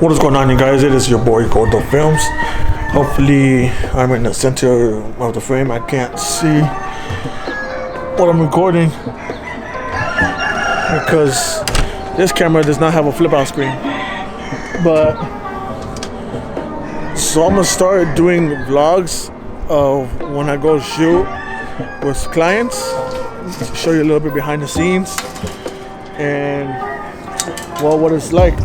What is going on, you guys? It is your boy Gordo Films. Hopefully I'm in the center of the frame. I can't see what I'm recording because this camera does not have a flip out screen. But so I'm gonna start doing vlogs of when I go shoot with clients, show you a little bit behind the scenes and well, what it's like.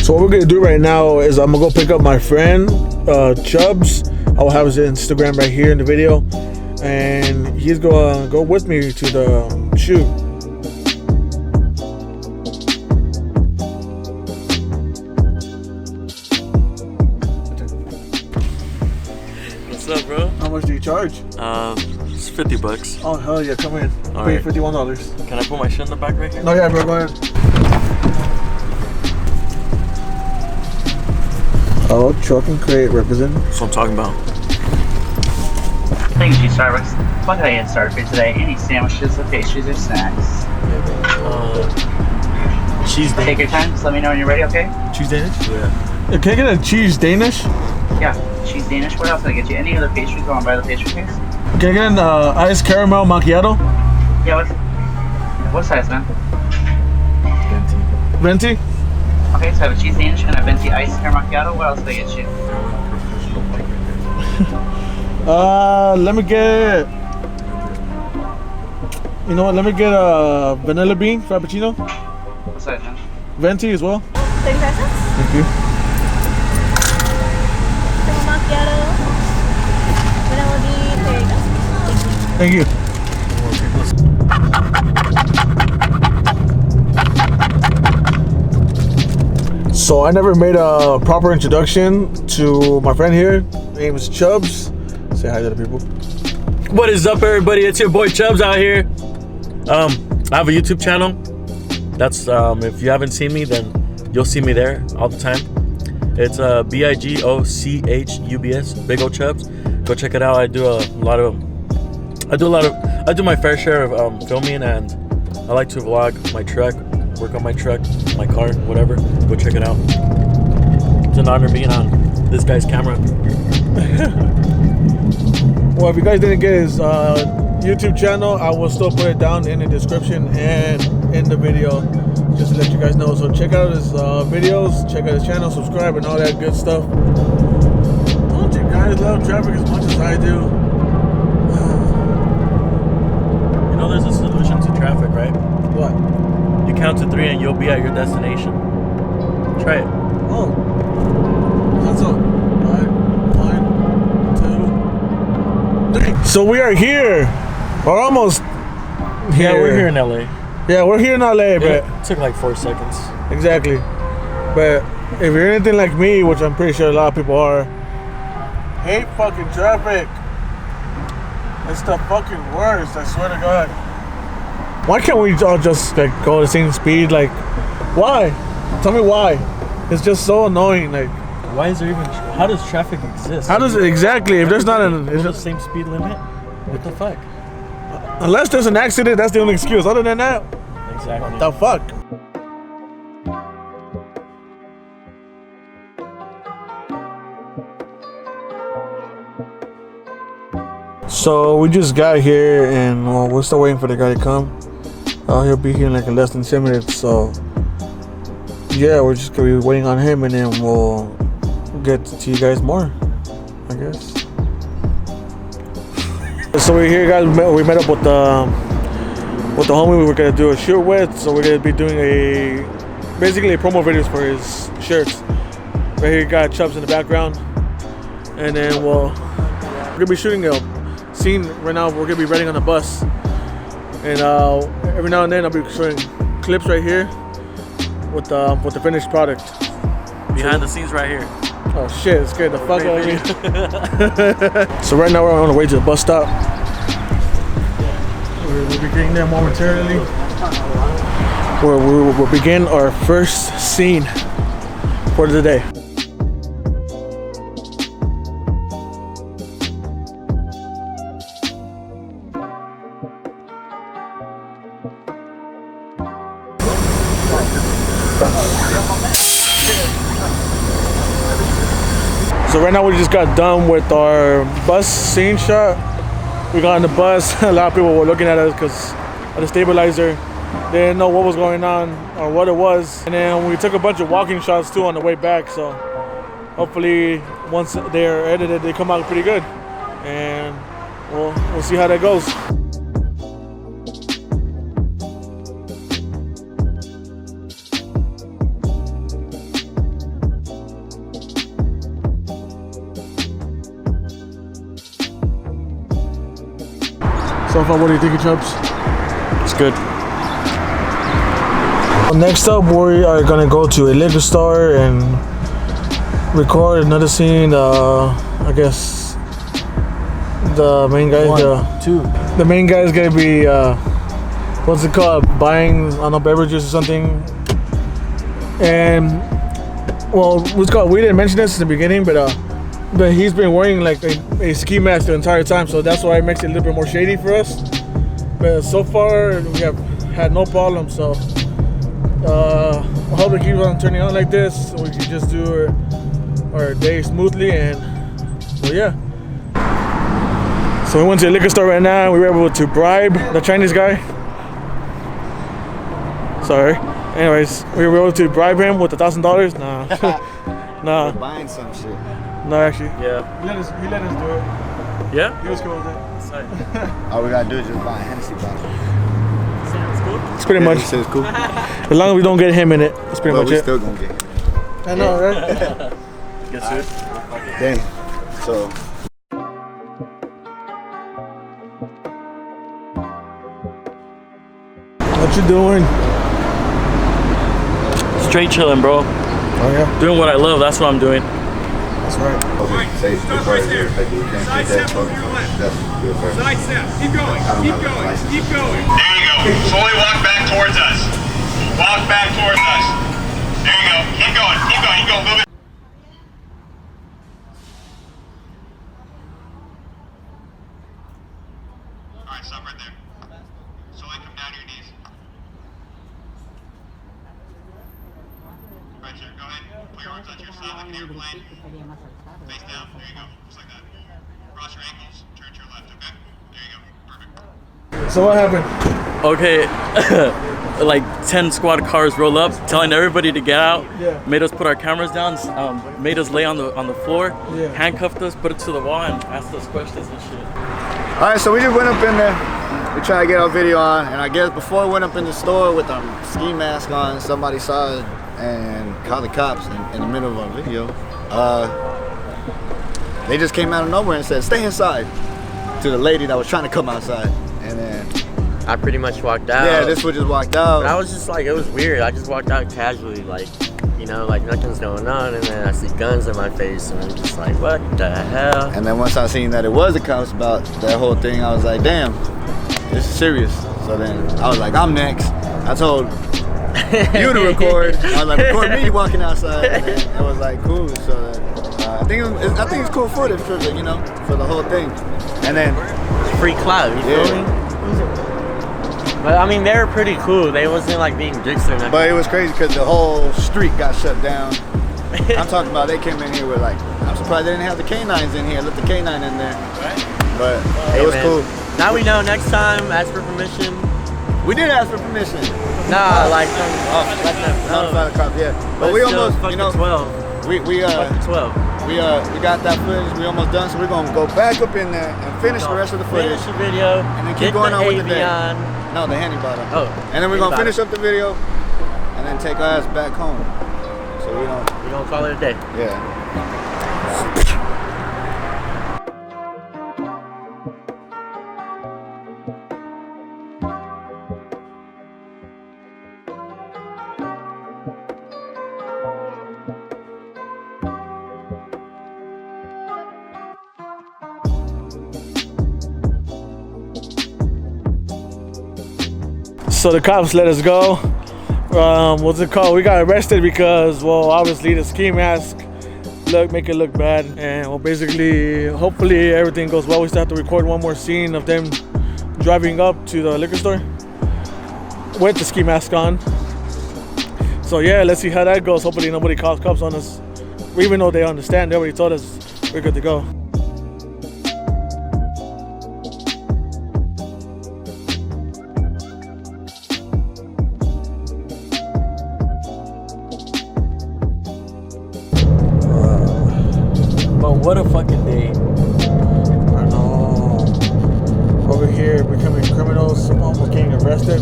So what we're gonna do right now is I'm gonna go pick up my friend Chubbs. I'll have his Instagram right here in the video, and he's gonna go with me to the shoot. What's up, bro? How much do you charge? It's $50. Oh hell yeah, come in. All Pay right. $51. Can I put my shit in the back right here? No, yeah, bro, go ahead. Oh, truck and crate representing. That's what I'm talking about. Thank you, Starbucks. What can I get started for today? Any sandwiches, or pastries, or snacks? Cheese Danish. Take your time. Just let me know when you're ready, okay? Cheese Danish? Yeah. Can I get a cheese Danish? Yeah, cheese Danish. What else can I get you? Any other pastries? Go on by the pastry case. Can I get an iced caramel macchiato? Yeah, what size, man? Venti? Okay, so I have a cheese Danish and a venti iced caramel macchiato. What else can I get you? Let me get. You know what? Let me get a vanilla bean frappuccino. What size, man? Venti as well. 30 pesos. Thank you. Caramel macchiato. Vanilla bean. There you go. Thank you. So I never made a proper introduction to my friend here. His name is Chubbs. Say hi to the people. What is up, everybody? It's your boy Chubbs out here. I have a YouTube channel. That's if you haven't seen me, then you'll see me there all the time. It's BIGOCHUBS, Big Ol' Chubbs. Go check it out. I do my fair share of filming, and I like to vlog my truck, work on my truck, my car, whatever. Go check it out. It's an honor being on this guy's camera. Well, if you guys didn't get his YouTube channel, I will still put it down in the description and in the video, just to let you guys know. So check out his videos, check out his channel, subscribe, and all that good stuff. Don't you guys love traffic as much as I do? You know, there's a solution to traffic, right? What? You count to 3 and you'll be at your destination. Try it. Oh. That's all. 1, 2, 3. So we are here. We're almost here. Yeah, we're here in LA. Yeah, we're here in LA, but It took like 4 seconds. exactly. But if you're anything like me, which I'm pretty sure a lot of people are, hate fucking traffic. It's the fucking worst, I swear to God. Why can't we all just like go the same speed? Like, why? Tell me why. It's just so annoying. Like, Why is there even? How does traffic exist? how does it exactly? If there's not an, It's the same speed limit. What the fuck? unless there's an accident, that's the only excuse. Other than that, Exactly. the fuck. So we just got here and well, we're still waiting for the guy to come. He'll be here in like less than 10 minutes. So yeah, we're just gonna be waiting on him, and then we'll get to you guys more, I guess. So we're here, guys. We met up with the homie we were gonna do a shoot with. So we're gonna be doing basically a promo videos for his shirts. Right here, you got Chubbs in the background, and then we're gonna be shooting a scene right now. We're gonna be riding on the bus, and every now and then I'll be showing clips right here with the finished product. Behind the scenes, right here. Oh shit! It scared the fuck out of me. So right now we're on the way to the bus stop. We'll be getting there momentarily. We'll begin our first scene for the day. So right now we just got done with our bus scene shot. We got on the bus. A lot of people were looking at us because of the stabilizer. They didn't know what was going on or what it was. And then we took a bunch of walking shots too on the way back. So hopefully once they're edited, they come out pretty good. And we'll see how that goes. So far, what do you think, Chubbs? It's good. Next up, we are gonna go to a liquor store and record another scene. I guess the main guy, the main guy is gonna be what's it called? Buying, I don't know, beverages or something. And well, what's called? We didn't mention this in the beginning, but he's been wearing like a ski mask the entire time, so that's why it makes it a little bit more shady for us. But so far, we have had no problem. So I hope it keeps on turning on like this, so we can just do our day smoothly. And well, yeah. So we went to a liquor store right now. We were able to bribe the Chinese guy. Sorry. Anyways, we were able to bribe him with $1,000. Nah. Nah. We're buying some shit. No, actually. Yeah. He let us do it. Yeah? He was cool with it. All we gotta do is just buy a Hennessy bottle. Sounds cool. It's pretty much. It's cool. As long as we don't get him in it, that's pretty But much we it. still gonna get it. I know, right? Guess it. Dang. So What you doing? Straight chilling, bro. Oh yeah, Doing what I love. That's what I'm doing. that's right. say stop right there. Side step over your left. Side step. Keep going. Keep going. Keep going. There you go. Slowly walk back towards us. Walk back towards us. There you go. Keep going. Keep going. You go. Move it. All right. Stop right there. Slowly come down to your knees. Right, sir. Go ahead. Put your arms onto your side like an airplane. Face down. There you go. Just like that. Cross your ankles. Turn to your left. Okay. There you go. Perfect. So what happened? Okay, like 10 squad cars roll up, telling everybody to get out. Yeah. Made us put our cameras down, made us lay on the floor, Yeah. handcuffed us, put it to the wall, and asked us questions and shit. all right, so we just went up in there. We tried to get our video on, and I guess before we went up in the store with our ski mask on, somebody saw it and called the cops in the middle of our video. They just came out of nowhere and said, "Stay inside," to the lady that was trying to come outside. And then I pretty much walked out. yeah, this one just walked out. But I was just like, it was weird. I just walked out casually, like, you know, like nothing's going on, and then I see guns in my face, and I'm just like, what the hell? And then once I seen that it was the cops about that whole thing, I was like, damn, this is serious. So then I was like, I'm next. I told you to record. I was like, record me walking outside. And then it was like, cool. So I think it's cool footage for the, you know, for the whole thing. And then Free clout, you feel me? But I mean, they were pretty cool. They wasn't like being dicks or nothing. but it was crazy because the whole street got shut down. I'm talking about they came in here with like, I'm surprised they didn't have the canines in here. Let the canine in there. But Hey, it was man. cool. Now we know. Next time, ask for permission. We did ask for permission. Nah, like from Notify the cops, yeah. But we still, almost, fuck you know, the 12. we Fuck the 12. we got that footage. We almost done, so we're gonna go back up in there and finish the rest of the footage. Finish the video. And then keep get going the on with the day. Avion. No, the handy bottle. Oh, And then we're gonna handy finish up the video and then take our ass back home. So we don't, We're gonna call it a day. yeah. So the cops let us go. What's it called? We got arrested because, well, obviously the ski mask make it look bad, and well, basically, hopefully everything goes well. We still have to record one more scene of them driving up to the liquor store with the ski mask on. So yeah, let's see how that goes. Hopefully nobody calls cops on us. Even though they understand, they already told us we're good to go. But what a fucking day. I know. Over here, becoming criminals, almost getting arrested.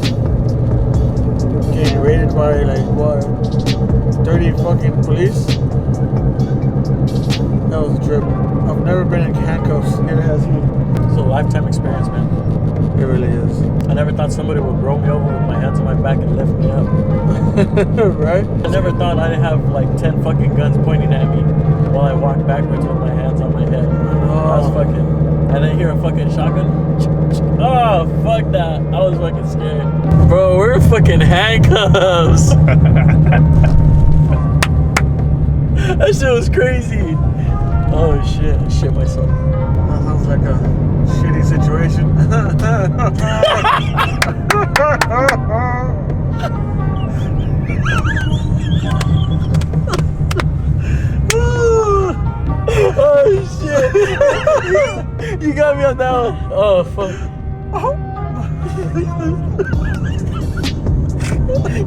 Getting raided by like what, 30 fucking police? That was a trip. I've never been in handcuffs, neither has he. It's a lifetime experience, man. It really is. I never thought somebody would roll me over with my hands on my back and lift me up. Right? I never thought I'd have like 10 fucking guns pointing at me while I walk backwards with my hands on my head. I was fucking... And then hear a fucking shotgun. Oh, fuck that. I was fucking scared. Bro, we're fucking handcuffs. That shit was crazy. Oh shit, I shit myself. That sounds like a shitty situation. Oh shit. You got me on that one. Oh fuck.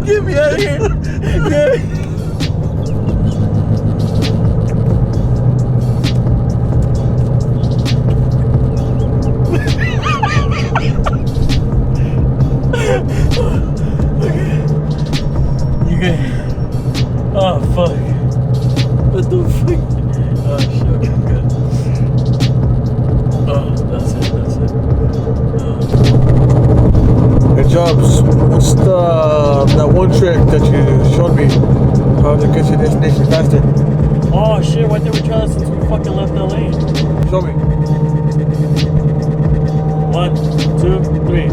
Get me out of here. Get me. Oh fuck. What the fuck? Oh shit, okay, I'm good. Oh, that's it. Hey Jobs, what's that one trick that you showed me? How to get to your destination faster? Oh shit, why did we try that since we fucking left LA? Show me. 1, 2, 3.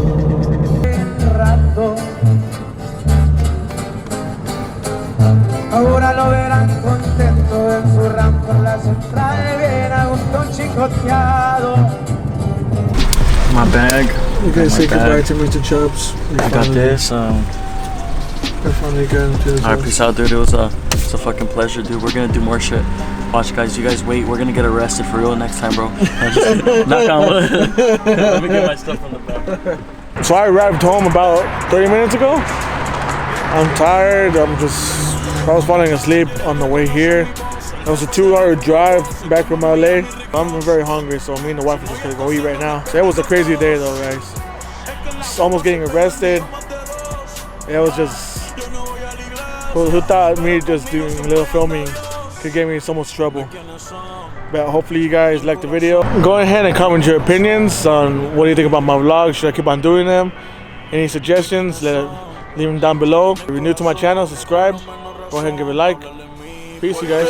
Ahora lo verán contento en su ram por la central, bien a gusto chicoteado. My bag. You guys say My goodbye bag. to Mr. Chubbs. I got this. I finally got into his Alright, house. peace out, dude. It was a fucking pleasure, dude. We're gonna do more shit. Watch, guys. You guys wait. We're gonna get arrested for real next time, bro. Knock on wood. Let me get my stuff from the back. So I arrived home about 30 minutes ago. I'm tired. I was falling asleep on the way here. It was a 2-hour drive back from LA. I'm very hungry, so me and the wife are just gonna go eat right now. So it was a crazy day though, guys. Just almost getting arrested. It was just, who thought me just doing a little filming could get me in so much trouble. But hopefully you guys liked the video. Go ahead and comment your opinions on what do you think about my vlogs. Should I keep on doing them? Any suggestions? Leave them down below. If you're new to my channel, subscribe. Go ahead and give it a like. Peace, you guys.